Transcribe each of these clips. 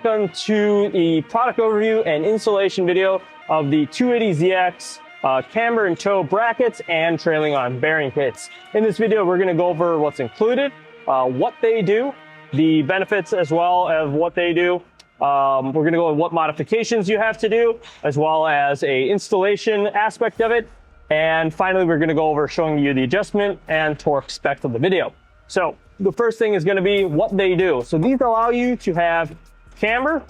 welcome to the product overview and installation video of the 280ZX Camber and Toe brackets and trailing arm bearing kits. In this video, we're going to go over what's included, what they do, the benefits as well as what they do. We're going to go over what modifications you have to do, as well as a installation aspect of it. And finally, we're going to go over showing you the adjustment and torque specs of the video. So the first thing is going to be what they do. So these allow you to have camber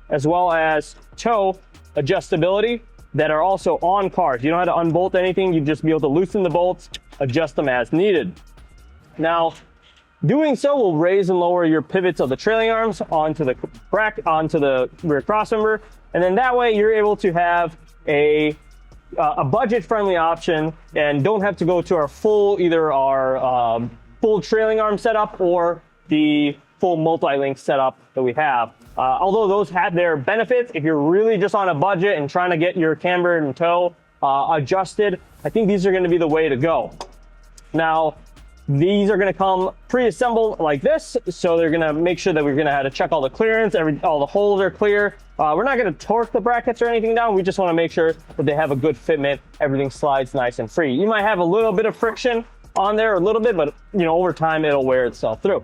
as well as toe adjustability that are also on cars. You don't have to unbolt anything. You just be able to loosen the bolts, adjust them as needed. Now, doing so will raise and lower your pivots of the trailing arms onto the rear crossmember, and then that way you're able to have a budget-friendly option and don't have to go to our full full trailing arm setup or the full multi-link setup that we have. Although those have their benefits, if you're really just on a budget and trying to get your camber and toe adjusted, I think these are going to be the way to go. Now, these are going to come pre-assembled like this, so they're going to make sure that we're going to have to check all the clearance, all the holes are clear. We're not going to torque the brackets or anything down. We just want to make sure that they have a good fitment. Everything slides nice and free. You might have a little bit of friction on there, a little bit, but over time it'll wear itself through.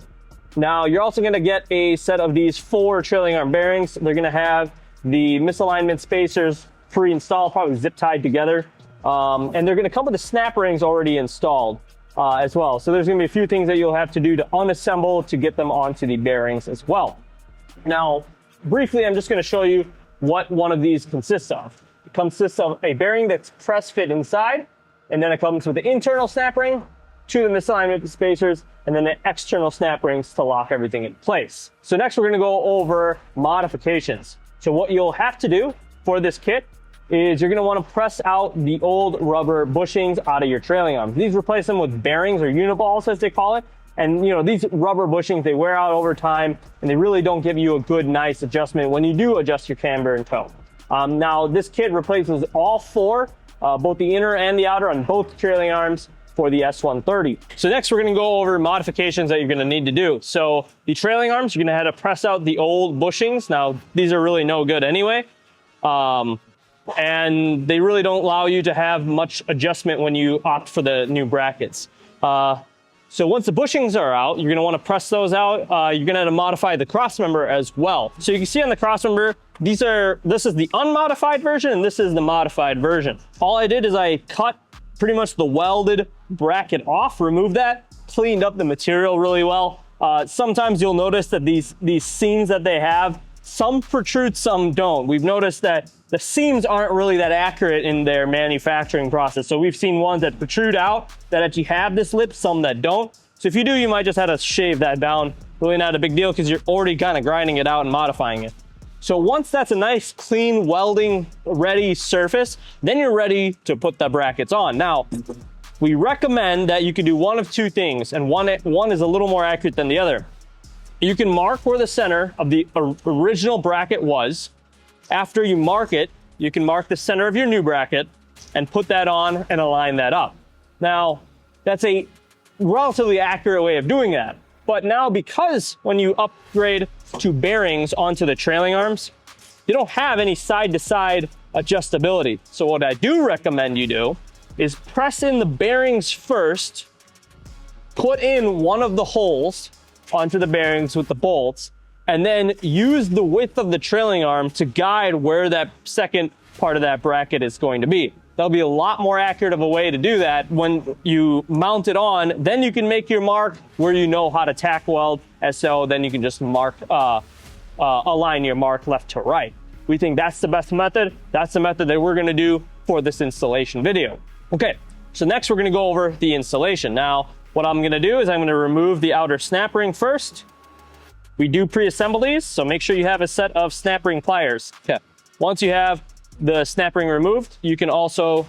Now, you're also going to get a set of these 4 trailing arm bearings. They're going to have the misalignment spacers pre-installed, probably zip tied together, and they're going to come with the snap rings already installed as well. So there's going to be a few things that you'll have to do to unassemble to get them onto the bearings as well. Now, briefly, I'm just going to show you what one of these consists of. It consists of a bearing that's press fit inside, and then it comes with the internal snap ring, 2 of the misalignment spacers, and then the external snap rings to lock everything in place. So next we're going to go over modifications. So what you'll have to do for this kit is you're going to want to press out the old rubber bushings out of your trailing arms. These replace them with bearings or UniBalls, as they call it. And these rubber bushings, they wear out over time, and they really don't give you a good, nice adjustment when you do adjust your camber and toe. Now, this kit replaces all 4, both the inner and the outer on both trailing arms for the S130. So next we're going to go over modifications that you're going to need to do. So the trailing arms, you're going to have to press out the old bushings. Now, these are really no good anyway. And they really don't allow you to have much adjustment when you opt for the new brackets. So once the bushings are out, you're going to want to press those out. You're going to have to modify the crossmember as well. So you can see on the crossmember, this is the unmodified version and this is the modified version. All I did is I cut pretty much the welded bracket off, removed that, cleaned up the material really well. Sometimes you'll notice that these seams that they have, some protrude, some don't. We've noticed that the seams aren't really that accurate in their manufacturing process. So we've seen ones that protrude out that actually have this lip, some that don't. So if you do, you might just have to shave that down. Really not a big deal because you're already kind of grinding it out and modifying it. So once that's a nice, clean, welding ready surface, then you're ready to put the brackets on. Now, we recommend that you can do one of 2 things, and one is a little more accurate than the other. You can mark where the center of the original bracket was. After you mark it, you can mark the center of your new bracket and put that on and align that up. Now, that's a relatively accurate way of doing that. But now, because when you upgrade to bearings onto the trailing arms, you don't have any side-to-side adjustability. So what I do recommend you do is press in the bearings first, put in one of the holes onto the bearings with the bolts, and then use the width of the trailing arm to guide where that second part of that bracket is going to be. That'll be a lot more accurate of a way to do that when you mount it on. Then you can make your mark where you know how to tack weld, and so then you can just mark, align your mark left to right. We think that's the best method. That's the method that we're gonna do for this installation video. Okay, so next we're gonna go over the installation. Now, what I'm gonna do is I'm gonna remove the outer snap ring first. We do pre-assemble these, so make sure you have a set of snap ring pliers. Okay. Once you have the snap ring removed, you can also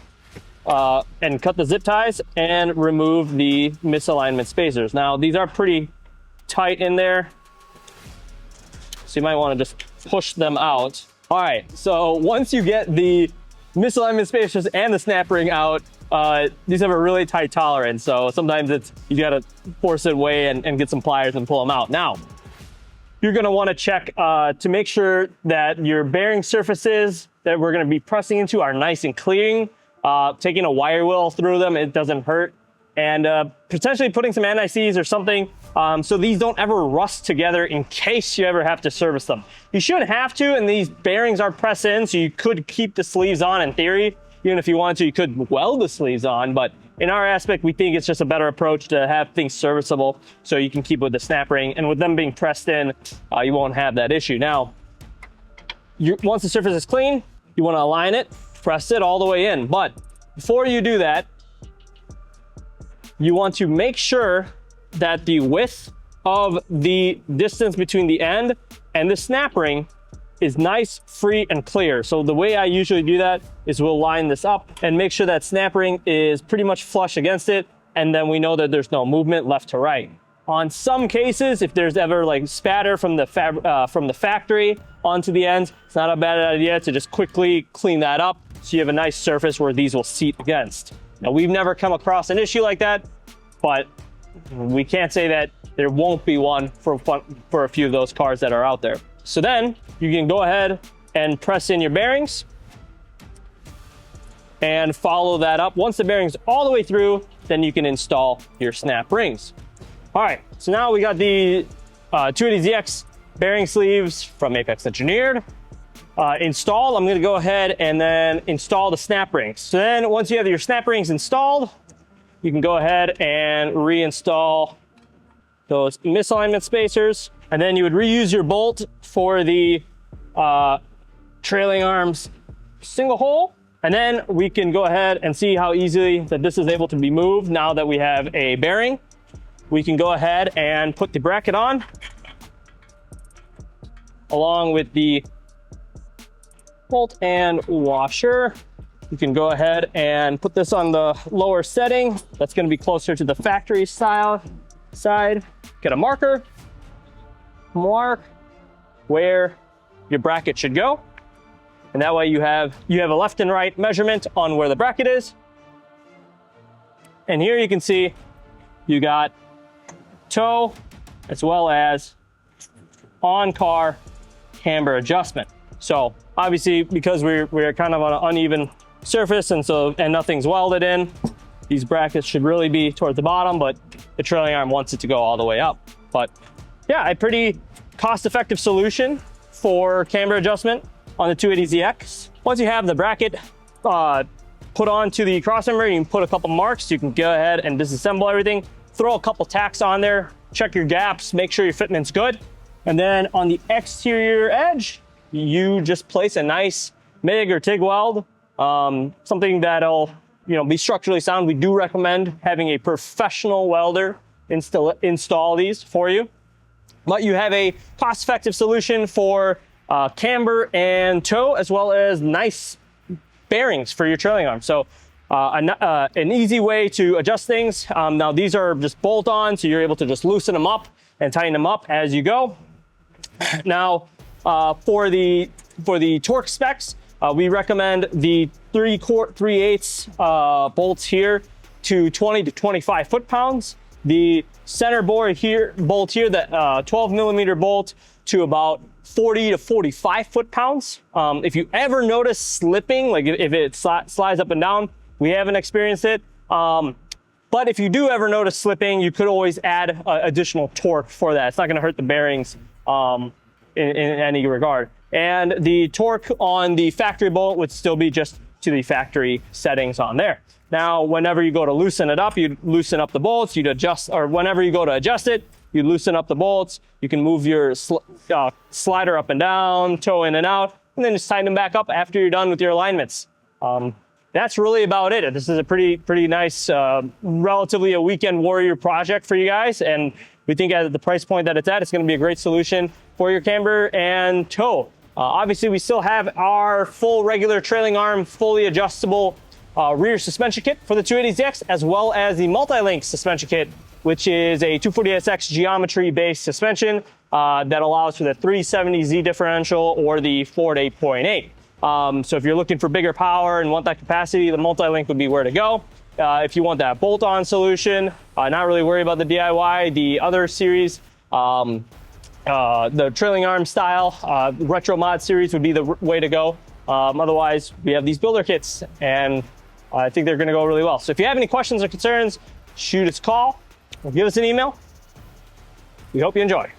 and cut the zip ties and remove the misalignment spacers. Now, these are pretty tight in there, so you might want to just push them out. All right, so once you get the misalignment spacers and the snap ring out, these have a really tight tolerance, so sometimes you gotta force it away and get some pliers and pull them out. Now, you're going to want to check to make sure that your bearing surfaces that we're going to be pressing into are nice and clean. Taking a wire wheel through them, it doesn't hurt. And potentially putting some anti-seize or something so these don't ever rust together in case you ever have to service them. You shouldn't have to, and these bearings are pressed in, so you could keep the sleeves on in theory. Even if you wanted to, you could weld the sleeves on, but in our aspect, we think it's just a better approach to have things serviceable so you can keep with the snap ring, and with them being pressed in, you won't have that issue. Now, once the surface is clean, you want to align it, press it all the way in, but before you do that, you want to make sure that the width of the distance between the end and the snap ring is nice, free, and clear. So the way I usually do that is we'll line this up and make sure that snap ring is pretty much flush against it, and then we know that there's no movement left to right. On some cases, if there's ever like spatter from the factory onto the ends, it's not a bad idea to just quickly clean that up so you have a nice surface where these will seat against. Now, we've never come across an issue like that, but we can't say that there won't be one for a few of those cars that are out there. So then you can go ahead and press in your bearings and follow that up. Once the bearing's all the way through, then you can install your snap rings. All right, so now we got the 280ZX bearing sleeves from Apex Engineered installed. I'm gonna go ahead and then install the snap rings. So then once you have your snap rings installed, you can go ahead and reinstall those misalignment spacers. And then you would reuse your bolt for the trailing arms single hole. And then we can go ahead and see how easily that this is able to be moved now that we have a bearing. We can go ahead and put the bracket on along with the bolt and washer. You can go ahead and put this on the lower setting. That's going to be closer to the factory style side. Get a marker, mark where your bracket should go. And that way you have a left and right measurement on where the bracket is. And here you can see you got toe as well as on-car camber adjustment. So obviously, because we're kind of on an uneven surface and nothing's welded in, these brackets should really be towards the bottom, but the trailing arm wants it to go all the way up. But yeah, a pretty cost-effective solution for camber adjustment on the 280ZX. Once you have the bracket put onto the crossmember, you can put a couple marks. You can go ahead and disassemble everything, throw a couple tacks on there, check your gaps, make sure your fitment's good. And then on the exterior edge, you just place a nice MIG or TIG weld, something that'll be structurally sound. We do recommend having a professional welder install these for you. But you have a cost-effective solution for camber and toe, as well as nice bearings for your trailing arm. So an easy way to adjust things. Now these are just bolt-on, so you're able to just loosen them up and tighten them up as you go. Now for the torque specs, we recommend the 3/8 bolts here to 20 to 25 foot-pounds. The center bolt here, that 12 millimeter bolt, to about 40 to 45 foot-pounds. If you ever notice slipping, like if it slides up and down, we haven't experienced it. But if you do ever notice slipping, you could always add additional torque for that. It's not going to hurt the bearings in any regard. And the torque on the factory bolt would still be just to the factory settings on there. Now, whenever you go to loosen it up, you loosen up the bolts, you'd adjust, or whenever you go to adjust it, you loosen up the bolts. You can move your slider up and down, toe in and out, and then just tighten them back up after you're done with your alignments. That's really about it. This is a pretty nice, relatively a weekend warrior project for you guys. And we think at the price point that it's at, it's going to be a great solution for your camber and toe. Obviously, we still have our full regular trailing arm, fully adjustable rear suspension kit for the 280ZX, as well as the multi-link suspension kit, which is a 240SX geometry-based suspension that allows for the 370Z differential or the Ford 8.8. So if you're looking for bigger power and want that capacity, the multi-link would be where to go. If you want that bolt-on solution, not really worry about the DIY, the other series, the trailing arm style, retro mod series would be the way to go. Otherwise, we have these builder kits, and I think they're gonna go really well. So if you have any questions or concerns, shoot us a call or give us an email. We hope you enjoy.